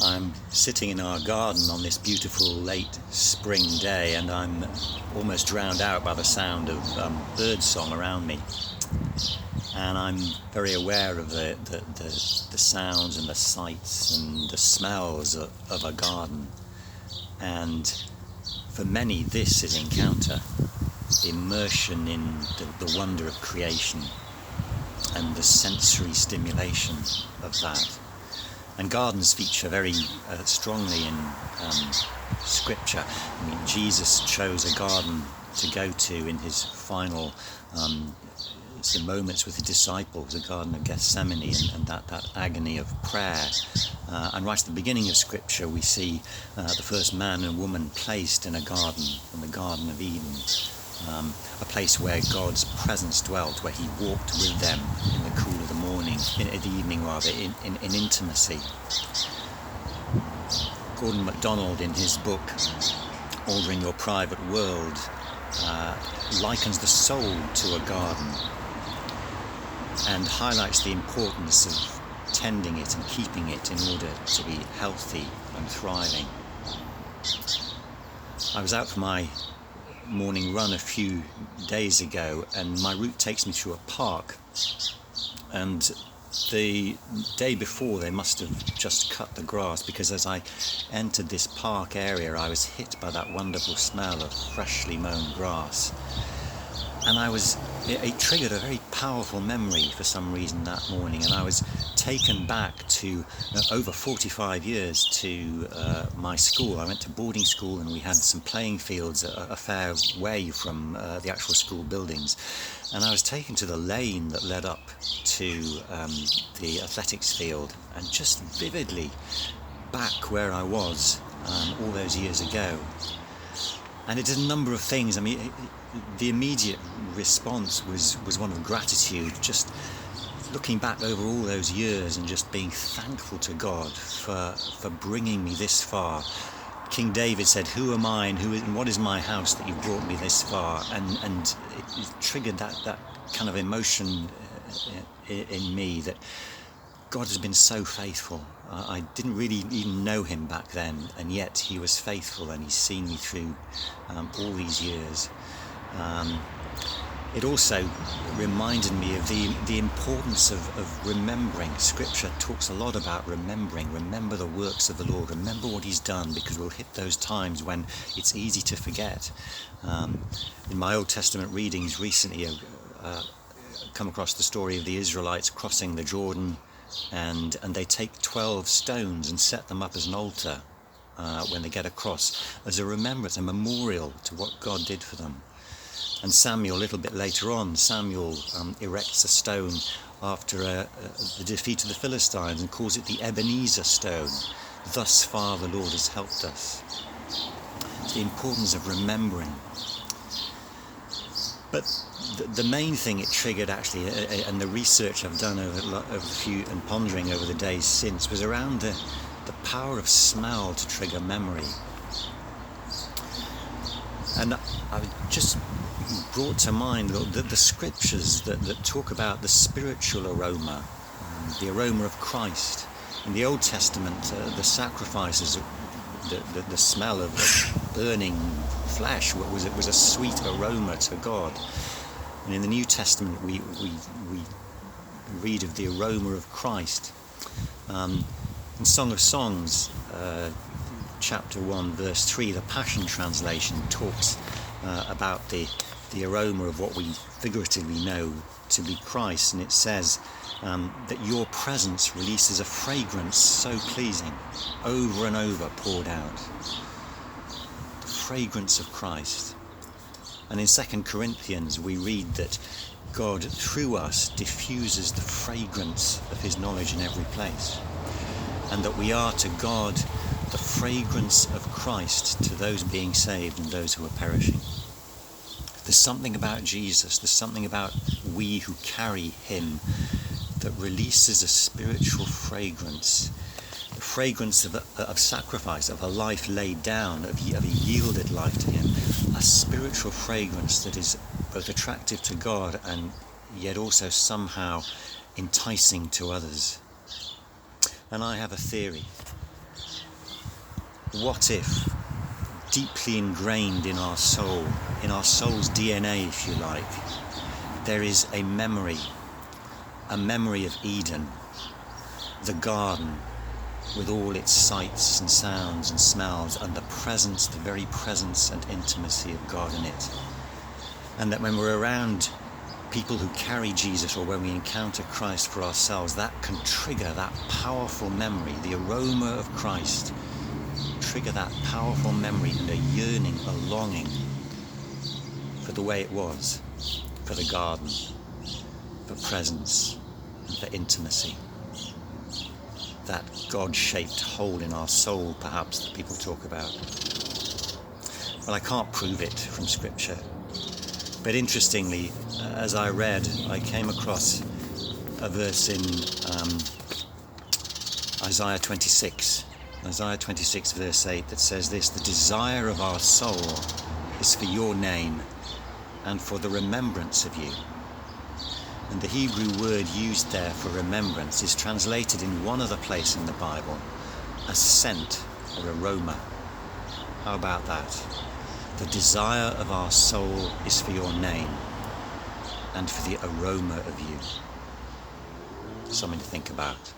I'm sitting in our garden on this beautiful late spring day, and I'm almost drowned out by the sound of bird song around me. And I'm very aware of the sounds and the sights and the smells of a garden. And for many, this is encounter, immersion in the wonder of creation and the sensory stimulation of that. And gardens feature very strongly in Scripture. I mean, Jesus chose a garden to go to in his final some moments with the disciples, the Garden of Gethsemane, and that agony of prayer. And right at the beginning of Scripture, we see the first man and woman placed in a garden, in the Garden of Eden. A place where God's presence dwelt, where he walked with them in the cool of the morning, in the evening rather, in intimacy. Gordon MacDonald, in his book Ordering Your Private World, likens the soul to a garden and highlights the importance of tending it and keeping it in order to be healthy and thriving. I was out for my morning run a few days ago, and my route takes me through a park, and the day before they must have just cut the grass, because as I entered this park area I was hit by that wonderful smell of freshly mown grass, and it triggered a very powerful memory for some reason that morning, and I was taken back to over 45 years to my school. I went to boarding school, and we had some playing fields a fair way from the actual school buildings, and I was taken to the lane that led up to the athletics field, and just vividly back where I was all those years ago. And it did a number of things. I mean, the immediate response was one of gratitude, just looking back over all those years and just being thankful to God for bringing me this far. King David said, "Who am I and what is my house that you've brought me this far?" And it triggered that kind of emotion in me that God has been so faithful. I didn't really even know him back then, and yet he was faithful, and he's seen me through all these years. It also reminded me of the importance of remembering. Scripture talks a lot about remembering. Remember the works of the Lord. Remember what he's done, because we'll hit those times when it's easy to forget. In my Old Testament readings recently, I've come across the story of the Israelites crossing the Jordan, and they take 12 stones and set them up as an altar when they get across, as a remembrance, a memorial to what God did for them. And Samuel, a little bit later on, erects a stone after the defeat of the Philistines and calls it the Ebenezer stone. Thus far the Lord has helped us. It's the importance of remembering. But the main thing it triggered, actually, and the research I've done over the few and pondering over the days since, was around the power of smell to trigger memory. And I just brought to mind the scriptures that talk about the spiritual aroma, the aroma of Christ. In the Old Testament, the sacrifices, the smell of burning flesh was a sweet aroma to God. And in the New Testament, we read of the aroma of Christ. In Song of Songs, chapter 1, verse 3, the Passion Translation talks about the aroma of what we figuratively know to be Christ, and it says that your presence releases a fragrance so pleasing, over and over poured out. The fragrance of Christ. And in 2 Corinthians we read that God through us diffuses the fragrance of his knowledge in every place, and that we are to God the fragrance of Christ to those being saved and those who are perishing. There's something about Jesus, there's something about we who carry him that releases a spiritual fragrance, the fragrance of sacrifice, of a life laid down, of a yielded life to him, a spiritual fragrance that is both attractive to God and yet also somehow enticing to others. And I have a theory. what if, deeply ingrained in our soul's DNA, if you like, there is a memory of Eden, the garden, with all its sights and sounds and smells, and the very presence and intimacy of God in it. And that when we're around people who carry Jesus, or when we encounter Christ for ourselves, that can trigger that powerful memory, the aroma of Christ, trigger that powerful memory and a yearning, a longing for the way it was, for the garden, for presence, and for intimacy. That God-shaped hole in our soul, perhaps, that people talk about. Well, I can't prove it from Scripture. But interestingly, as I read, I came across a verse in Isaiah 26. Isaiah 26 verse 8 that says this: "The desire of our soul is for your name and for the remembrance of you." And the Hebrew word used there for remembrance is translated in one other place in the Bible as scent or aroma. How about that? The desire of our soul is for your name and for the aroma of you. Something to think about.